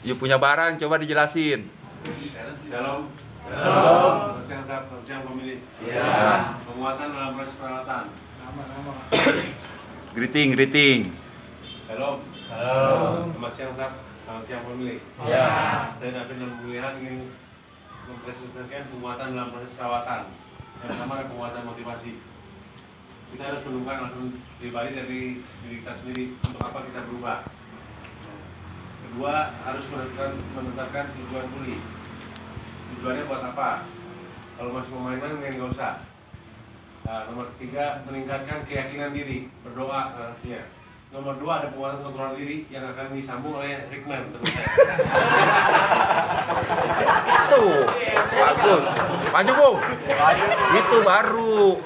You punya barang, coba dijelasin. Dalam siang pemilik. Siap. Penguatan dalam proses perawatan. Greeting. Halo. Halo. Selamat siang pemilik. Siap. Saya David dan Mulihan ingin mempresentasikan penguatan dalam proses perawatan. Yang pertama adalah penguatan motivasi. Kita harus menemukan alasan pribadi dari diri kita sendiri untuk apa kita berubah. Kedua, harus menetapkan tujuan pulih. Tujuannya buat apa? Kalau masih mau main-main, nggak usah. Nomor ketiga, meningkatkan keyakinan diri, berdoa artinya. Nomor dua, ada penguatan kontrol diri yang akan disambung oleh Rickman. Tuh, bagus. Maju, Bung. Itu baru.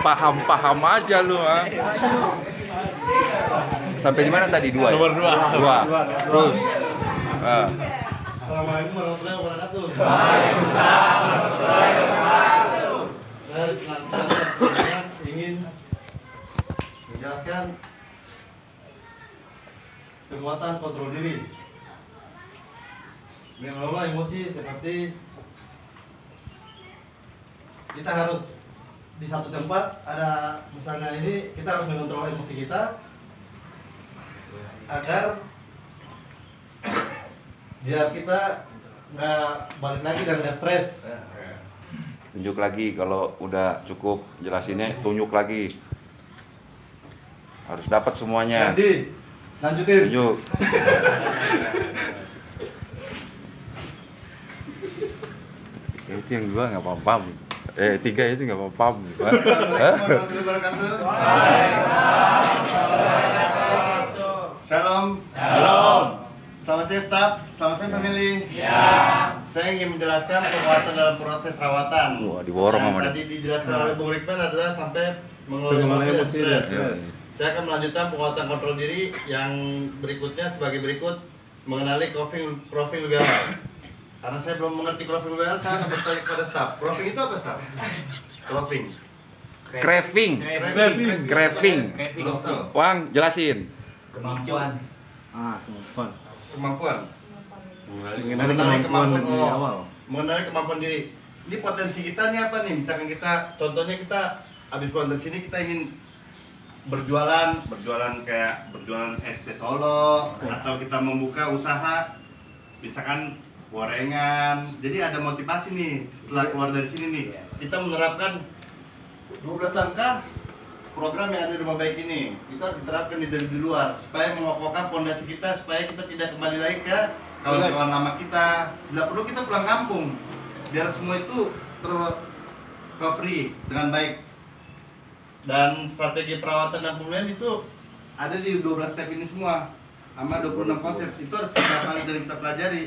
Paham aja lu, ah. Sampai di mana tadi? Dua. Ya? Nomor dua. Terus. Assalamualaikum warahmatullahi wabarakatuh. Waalaikumsalam warahmatullahi wabarakatuh. Saya ingin menjelaskan kekuatan kontrol diri. Mengelola emosi seperti kita harus di satu tempat ada misalnya ini kita harus mengontrol emosi kita agar biar kita nggak balik lagi dan nggak stres. Tunjuk lagi kalau udah cukup jelasinnya, tunjuk lagi. Harus dapat semuanya. Jadi lanjutin. Tunjuk. Itu yang dua nggak paham. Tiga itu nggak paham. Assalamualaikum warahmatullahi wabarakatuh. Shalom. Selamat siang staff, selamat siang family. Saya ingin menjelaskan penguatan dalam proses rawatan. Wah, diborong Yang sama dia. tadi dijelaskan oleh Bung Rikman adalah sampai mengelola emosi dan stres. Saya akan melanjutkan penguatan kontrol diri yang berikutnya sebagai berikut: mengenali profil lebih awal. Karena saya belum mengerti profil lebih awal, saya akan bertanya kepada staff. Profil itu apa staff? Craving. Craving. Belum tahu. Wang, jelasin. Kemampuan. Kemampuan. Mengenali Mengenali kemampuan diri. Ini potensi kita nih apa nih? Misalkan kita, contohnya kita habis pulang dari sini kita ingin berjualan kayak berjualan es teh Solo atau kita membuka usaha misalkan gorengan. Jadi ada motivasi nih setelah keluar dari sini nih. Kita menerapkan 12 langkah program yang ada di rumah baik ini. Itu harus diterapkan dari luar supaya mengokohkan fondasi kita supaya kita tidak kembali lagi ke kawan-kawan lama kita. Bila perlu kita pulang kampung biar semua itu tercovery dengan baik. Dan strategi perawatan dan pemulihan itu ada di 12 step ini semua sama 26 konsep. Itu harus kita kali dan kita pelajari.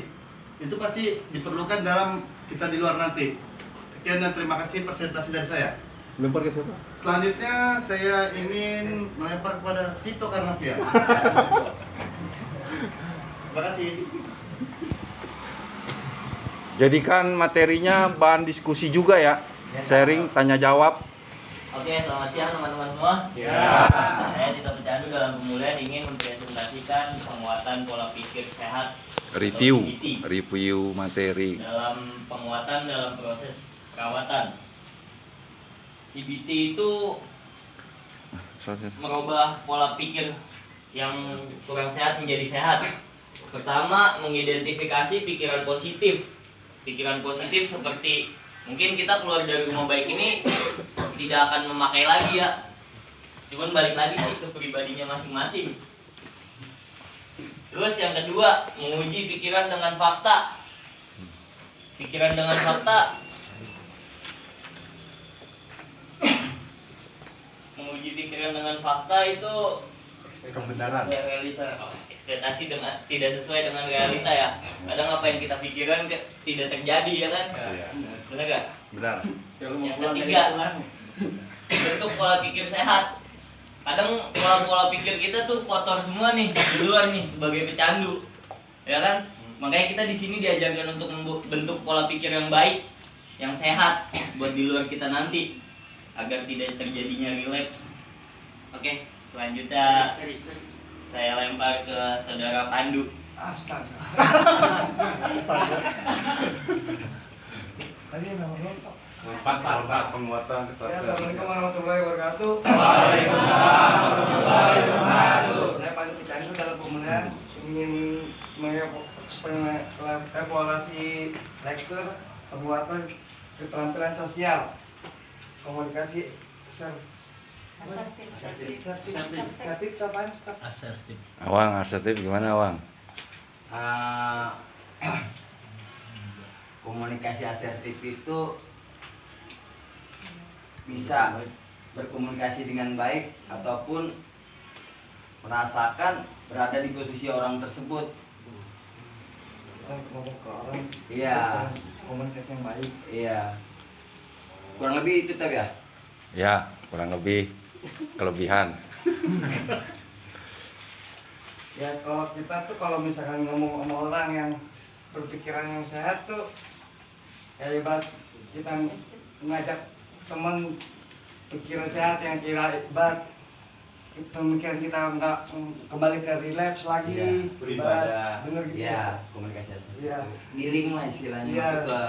Itu pasti diperlukan dalam kita di luar nanti. Sekian dan terima kasih presentasi dari saya. Lempar ke siapa? Selanjutnya saya ingin melempar kepada Tito Karnavian. Terima kasih. Jadikan materinya bahan diskusi juga ya. Sharing, tanya jawab. Oke, selamat siang teman-teman semua. Saya Tito Pecandu dalam pemulihan ingin mempresentasikan penguatan pola pikir sehat. Review atau materi. dalam penguatan dalam proses perawatan. CBT itu merubah pola pikir yang kurang sehat menjadi sehat. Pertama, mengidentifikasi pikiran positif. Pikiran positif seperti mungkin kita keluar dari rumah baik ini tidak akan memakai lagi ya. Cuman balik lagi sih ke pribadinya masing-masing. Terus yang kedua, menguji pikiran dengan fakta. Pikiran dengan fakta menguji pikiran dengan fakta itu kebenaran. Realita, ekspektasi dengan tidak sesuai dengan realita ya. Kadang apa yang kita pikirkan tidak terjadi ya kan? Benar nggak? Benar. Yang ketiga, bentuk pola pikir sehat. Kadang pola-pola pikir kita tuh kotor semua nih di luar nih sebagai pecandu, ya kan? Makanya kita di sini diajarkan untuk membentuk pola pikir yang baik, yang sehat buat di luar kita nanti agar tidak terjadinya relapse. Oke, selanjutnya saya lempar ke saudara Pandu. Astaga. Tadi nama berapa? Empat. Penguatan Ya, Assalamualaikum warahmatullahi wabarakatuh. Waalaikumsalam warahmatullahi wabarakatuh. Saya Pandu Picandu dalam pemulihan ingin mengevaluasi lektur pembuatan keterampilan sosial komunikasi asertif apaan, Staf? Asertif. Awang asertif gimana Awang? Komunikasi asertif itu bisa berkomunikasi dengan baik ataupun merasakan berada di posisi orang tersebut. Ngomong ke orang. Iya. Komunikasi yang baik. Iya. Kurang lebih itu tapi ya. Ya, kurang lebih kelebihan. Ya kalau kita tuh kalau misalkan ngomong sama orang yang berpikiran yang sehat tuh kayak ibarat kita ngajak teman pikiran sehat yang kira ibarat pemikiran kita nggak kembali ke relapse lagi, Iya, beribadah. bener gitu Iya, ya. komunikasi asertif. Iya. Healing lah istilahnya Iya. masuk ke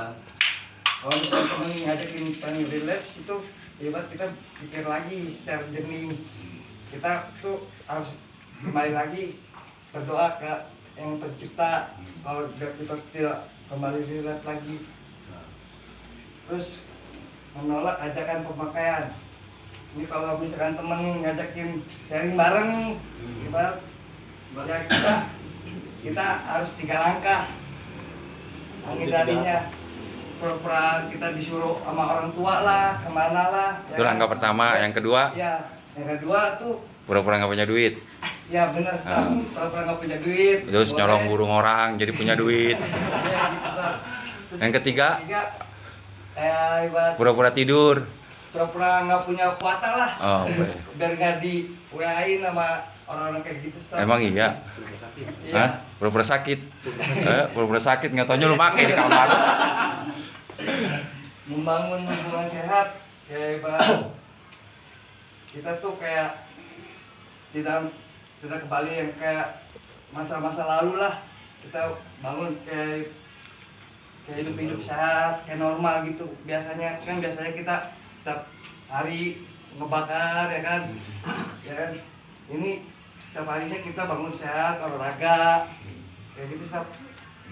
Kalau misalkan teman ngajakin kita relapse itu ibarat kita pikir lagi secara jernih, kita tuh harus kembali lagi berdoa ke yang tercipta. Kalau kita tidak kembali relapse lagi, terus menolak ajakan pemakaian. Ini kalau misalkan temen ngajakin sharing bareng, ibarat ya kita harus 3 langkah menghindarinya. Pura-pura kita disuruh sama orang tua lah, kemana lah. Itu langkah pertama. Yang kedua, Ya, yang kedua tuh, pura-pura nggak punya duit. ya benar Staf, pura-pura nggak punya duit. Terus boleh. nyolong burung orang jadi punya duit. Ya, gitu, Staf. Terus Yang ketiga, kayak ibarat pura-pura tidur. pura-pura nggak punya kuota lah. Oh, boleh. Biar nggak di WA-in sama orang-orang kayak gitu, Staf. Emang iya? Iya. Hah? Pura-pura sakit? Pura-pura sakit nggak taunya lu pakai di kamar. Membangun hubungan sehat kayak ibarat kita tuh kayak tidak kembali yang kayak masa-masa lalu lah, kita bangun kayak hidup sehat kayak normal gitu. Biasanya kita setiap hari ngebakar ya kan, ya kan. Ini setiap harinya kita bangun sehat, olahraga kayak gitu, Staf.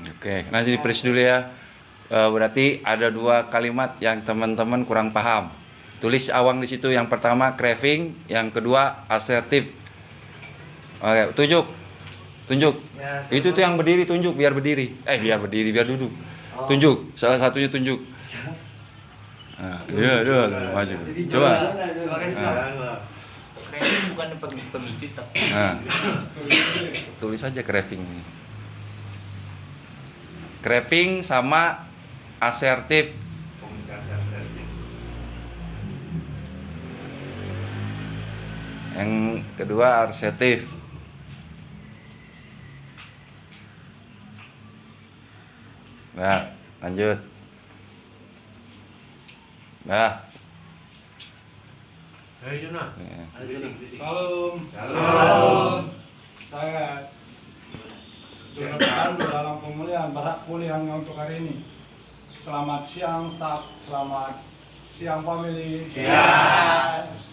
Oke, nanti di-freeze dulu ya. Berarti ada 2 kalimat yang teman-teman kurang paham. Tulis Awang di situ. Yang pertama craving, yang kedua asertif. Oke, tunjuk. Ya, Itu tuh yang berdiri tunjuk, biar berdiri. Biar duduk. Oh. Tunjuk, salah satunya tunjuk. Nah, iya, maju. Jadi Coba. Oke, Staf. Kayaknya bukan pemicu, Staf. Nah, tulis aja craving ini. Craving sama asertif. komunikasi asertif. Yang kedua asertif. Nah, lanjut. Nah. Ayo Juna. Ya. Salam. Saya Jonathan dalam pemulihan Barak Pulih untuk hari ini. Selamat siang Staf, selamat siang family.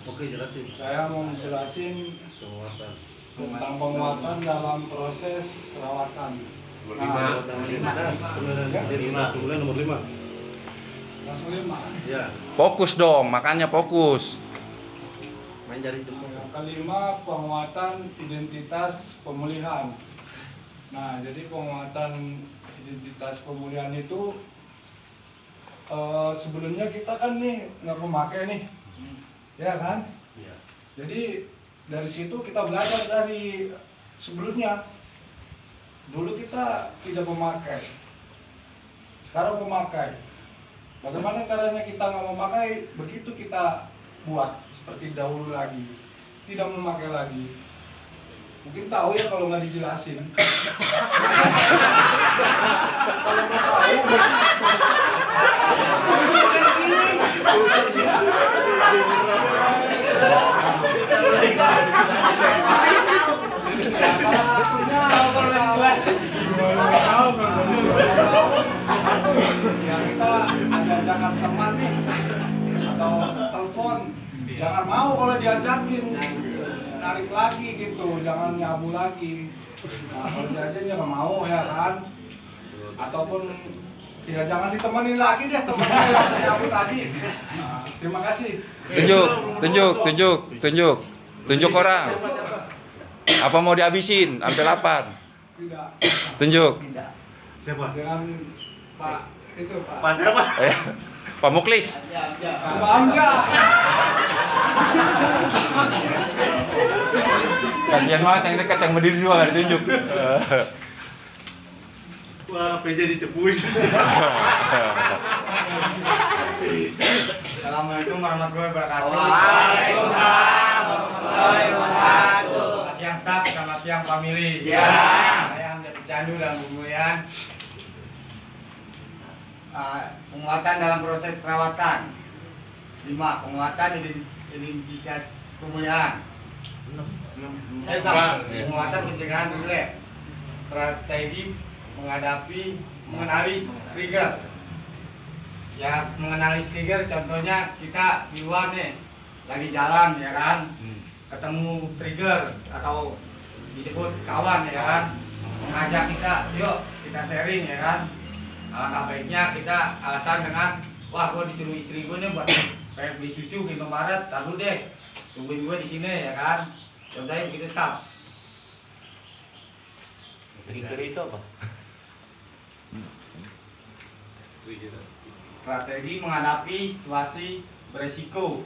Oke, jelasin. Saya mau menjelasin Penguatan. tentang penguatan dalam proses rawatan. Nomor Nah, 5. Nomor 5. langsung 5. Ya. Fokus dong, makanya fokus. Main jari Yang kelima, penguatan identitas pemulihan. Nah, jadi penguatan identitas pemulihan itu sebelumnya kita kan nih nggak memakai nih, ya kan? Iya. Jadi dari situ kita belajar dari sebelumnya. Dulu kita tidak memakai, sekarang memakai. Bagaimana caranya kita nggak memakai? Begitu kita buat seperti dahulu lagi, tidak memakai lagi. Mungkin tahu ya kalau nggak dijelasin. Kalau mau tahu, Ya, salah satunya kalau yang jelas. Nggak tahu kalau ya kita ada ajakan teman nih atau telepon, jangan mau kalau diajakin narik lagi gitu, jangan nyabu lagi. Nah, kalau diajakin jangan mau ya kan, ataupun ya jangan ditemenin lagi deh temennya yang nyabu tadi. Nah, terima kasih. Tunjuk orang. Apa mau dihabisin sampai 8? Tidak. Tunjuk. Siapa? Dengan Pak itu Pak. Pak siapa? Pak Muklis. Pak Anja. Kasihan banget yang dekat, yang berdiri dua nggak ditunjuk. Wah, PJ dicepuin. Assalamualaikum warahmatullahi wabarakatuh. Waalaikumsalam warahmatullahi wabarakatuh. Selamat siang staff, selamat siang family. Siang. Saya Hamzah Candu dan Bu Mulian. Penguatan dalam proses perawatan. 5. Penguatan identitas pemulihan. Penguatan pencegahan dulu ya. Strategi mengenali trigger. Ya, mengenali trigger contohnya kita di luar nih lagi jalan ya kan, ketemu trigger atau disebut kawan ya kan, mengajak kita yuk kita sharing ya kan. Alangkah baiknya kita alasan dengan wah gua disuruh istri gua nih buat kayak beli susu di Indomaret, taruh deh tungguin gua di sini ya kan, contohnya begitu staff. Trigger itu apa? Strategi menghadapi situasi beresiko.